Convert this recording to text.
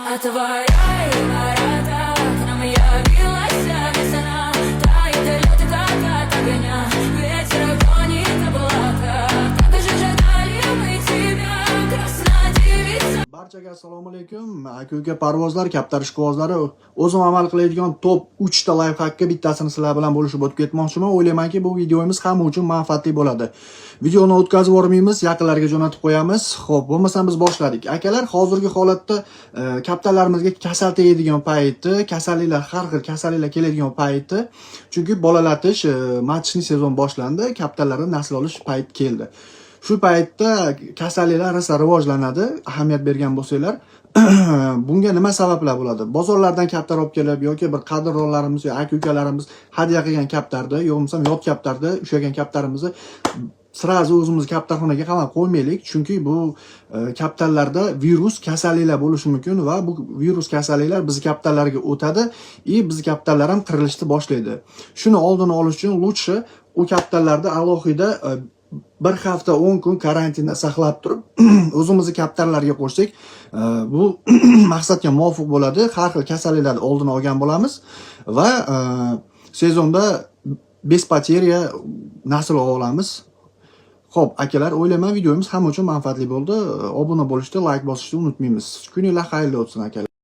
Отворяй ворота, к нам явилась весна. Тает лед и закат огня, ветер гонит облака. Так же ждали мы тебя, красная девица. Barchaga assalomu alaykum. Aka-uka parvozlar, kaptar ishqibozlari, o'zim amal qiladigan top 3 ta layfhackga bittasini sizlar bilan bo'lishib o'tib ketmoqchiman. O'ylaymanki, bu videomiz hamma uchun manfaatli bo'ladi. Videoni o'tkazib yormaymiz, yaqinlarga jo'natib qo'yamiz. Xo'p, bo'lmasa biz boshladik. Akalar, hozirgi holatda kaptarlarimizga kasal tegadigan payti, kasalliklar, har xil kasalliklar keladigan payti, chunki bolalatish, matchli sezon boshlandi, kaptarlarning nasl olish payti keldi. Shu paytda kasalliklar rosa rivojlanadi, ahamiyat bergan bo'lsanglar. Bunga nima sabablar bo'ladi? Bozorlardan kaptar olib kelib yoki bir qadrdonlarimiz yoki aka-ukalarimiz hadya qilgan kaptarda, yo'qsa yot kaptarda ushlagan kaptarimizni sirazi o'zimiz kaptarxonaga qamab qo'ymaylik, chunki bu kaptarlarda virus kasalliklar bo'lishi mumkin va bu virus kasalliklar biz kaptarlarga o'tadi va biz kaptarlar ham qirilishni boshlaydi. Shuni oldini olish uchun lutshi u kaptarlarda alohida bir hafta 10 kun karantinda saqlab turib o'zimizni kaptarlarga qo'shsak, bu maqsadga muvofiq bo'ladi. Har xil kasalliklarni oldini olgan bo'lamiz va sezonda bespateriya nasl olamiz. Xo'p, akalar, o'ylayman videomiz hamma uchun manfaatli bo'ldi. Obuna bo'lishni, like bosishni unutmaymiz. Kuninglar xayrli o'tsin, akalar.